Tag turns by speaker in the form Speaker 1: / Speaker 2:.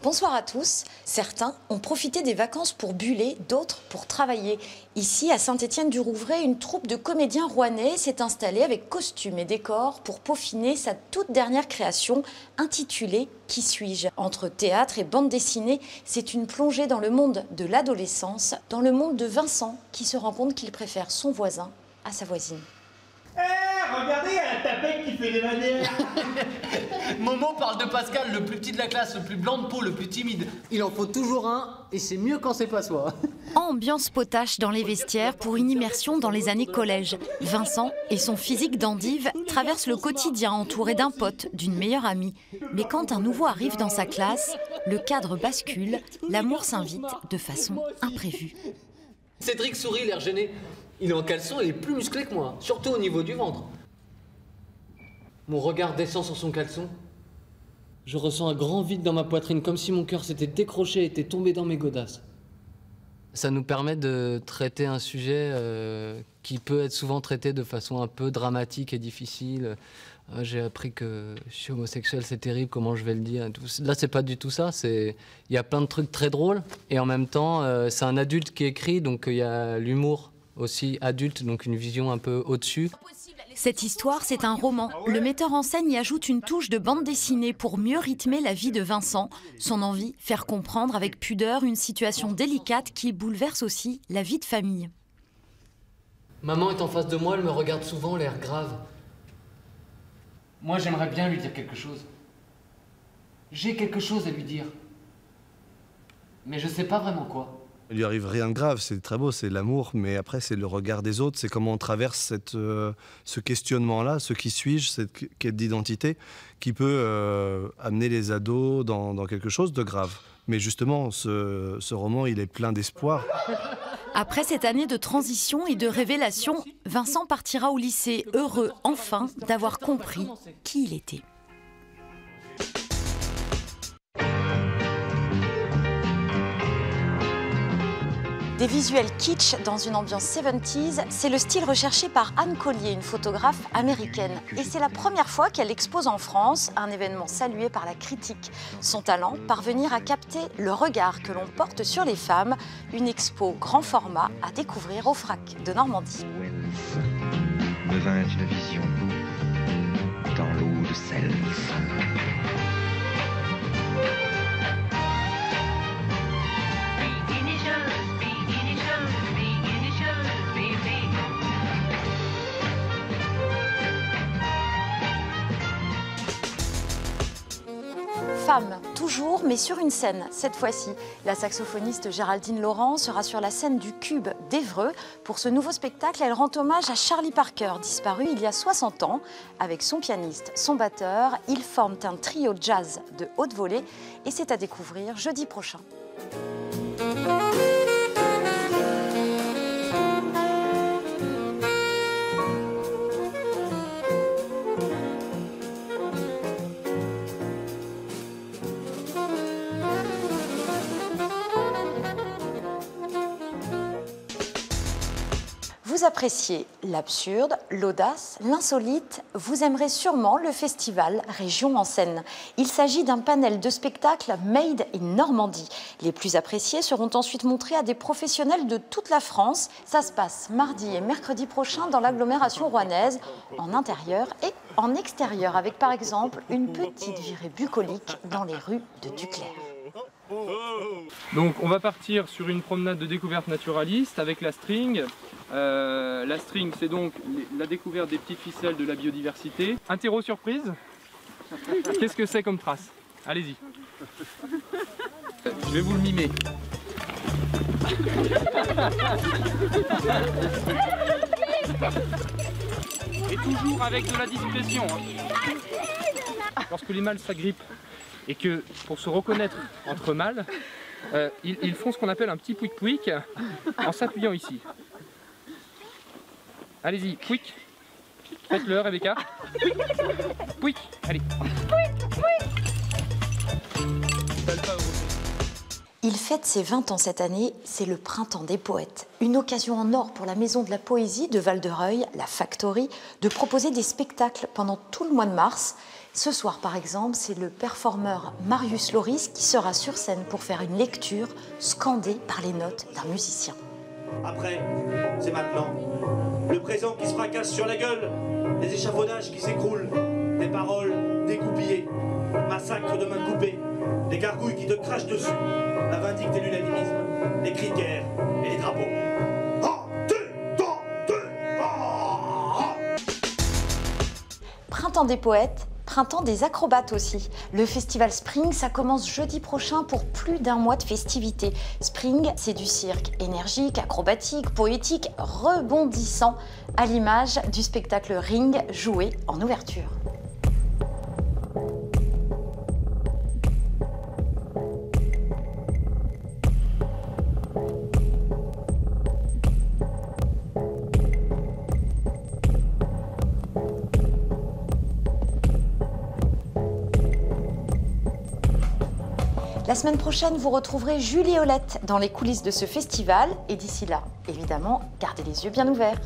Speaker 1: Bonsoir à tous. Certains ont profité des vacances pour buller, d'autres pour travailler. Ici, à Saint-Étienne-du-Rouvray, une troupe de comédiens rouennais s'est installée avec costumes et décors pour peaufiner sa toute dernière création intitulée « Qui suis-je ». Entre théâtre et bande dessinée, c'est une plongée dans le monde de l'adolescence, dans le monde de Vincent qui se rend compte qu'il préfère son voisin à sa voisine.
Speaker 2: Regardez, il y a la tapette qui fait des manières.
Speaker 3: Momo parle de Pascal, le plus petit de la classe, le plus blanc de peau, le plus timide. Il en faut toujours un, et c'est mieux quand c'est pas soi.
Speaker 1: Ambiance potache dans les vestiaires pour une immersion dans les années collège. Vincent et son physique d'endive traversent le quotidien entouré d'un pote, d'une meilleure amie. Mais quand un nouveau arrive dans sa classe, le cadre bascule, l'amour s'invite de façon imprévue.
Speaker 3: Cédric sourit, l'air gêné. Il est en caleçon et il est plus musclé que moi, surtout au niveau du ventre. Mon regard descend sur son caleçon. Je ressens un grand vide dans ma poitrine, comme si mon cœur s'était décroché et était tombé dans mes godasses. Ça nous permet de traiter un sujet qui peut être souvent traité de façon un peu dramatique et difficile. J'ai appris que je suis homosexuel, c'est terrible, comment je vais le dire. Là, c'est pas du tout ça. Il y a plein de trucs très drôles et en même temps, c'est un adulte qui écrit, donc il y a l'humour aussi adulte, donc une vision un peu au-dessus.
Speaker 1: Cette histoire, c'est un roman. Le metteur en scène y ajoute une touche de bande dessinée pour mieux rythmer la vie de Vincent. Son envie, faire comprendre avec pudeur une situation délicate qui bouleverse aussi la vie de famille.
Speaker 3: Maman est en face de moi, elle me regarde souvent, l'air grave. Moi, j'aimerais bien lui dire quelque chose. J'ai quelque chose à lui dire. Mais je sais pas vraiment quoi.
Speaker 4: Il lui arrive rien de grave, c'est très beau, c'est l'amour, mais après c'est le regard des autres, c'est comment on traverse ce questionnement-là, ce qui suis-je, cette quête d'identité, qui peut amener les ados dans quelque chose de grave. Mais justement, ce roman, il est plein d'espoir.
Speaker 1: Après cette année de transition et de révélation, Vincent partira au lycée, heureux enfin d'avoir compris qui il était. Des visuels kitsch dans une ambiance 70s, c'est le style recherché par Anne Collier, une photographe américaine. Et c'est la première fois qu'elle expose en France, un événement salué par la critique. Son talent, parvenir à capter le regard que l'on porte sur les femmes, une expo grand format à découvrir au FRAC de Normandie.
Speaker 5: Devint une vision dans l'eau de Self.
Speaker 1: Femme, toujours, mais sur une scène. Cette fois-ci, la saxophoniste Géraldine Laurent sera sur la scène du Cube d'Évreux. Pour ce nouveau spectacle, elle rend hommage à Charlie Parker, disparu il y a 60 ans. Avec son pianiste, son batteur, ils forment un trio jazz de haute volée et c'est à découvrir jeudi prochain. Vous appréciez l'absurde, l'audace, l'insolite, vous aimerez sûrement le festival Région en scène. Il s'agit d'un panel de spectacles made in Normandie. Les plus appréciés seront ensuite montrés à des professionnels de toute la France. Ça se passe mardi et mercredi prochain dans l'agglomération rouennaise, en intérieur et en extérieur, avec par exemple une petite virée bucolique dans les rues de Duclair.
Speaker 6: Donc on va partir sur une promenade de découverte naturaliste avec la string. La string, c'est donc la découverte des petites ficelles de la biodiversité. Interro surprise. Qu'est-ce que c'est comme trace? Allez-y. Je vais vous le mimer. Et toujours avec de la discrétion. Lorsque les mâles s'agrippent et que pour se reconnaître entre mâles, ils font ce qu'on appelle un petit pouic-pouic en s'appuyant ici. Allez-y, pouic. Faites-le, Rebecca. Pouic, pouic. Allez.
Speaker 1: Il fête ses 20 ans cette année, c'est le printemps des poètes. Une occasion en or pour la Maison de la Poésie de Val-de-Reuil, la Factory, de proposer des spectacles pendant tout le mois de mars. Ce soir, par exemple, c'est le performeur Marius Loris qui sera sur scène pour faire une lecture scandée par les notes d'un musicien.
Speaker 7: Après, c'est maintenant. Le présent qui se fracasse sur la gueule, les échafaudages qui s'écroulent, des paroles dégoupillées, massacre de mains coupées, des gargouilles qui te crachent dessus, la vindicte et l'unanimisme, les cris de guerre et les drapeaux.
Speaker 1: Printemps des poètes, printemps des acrobates aussi. Le festival Spring, ça commence jeudi prochain pour plus d'un mois de festivités. Spring, c'est du cirque énergique, acrobatique, poétique, rebondissant, à l'image du spectacle Ring joué en ouverture. La semaine prochaine, vous retrouverez Julie Olette dans les coulisses de ce festival. Et d'ici là, évidemment, gardez les yeux bien ouverts.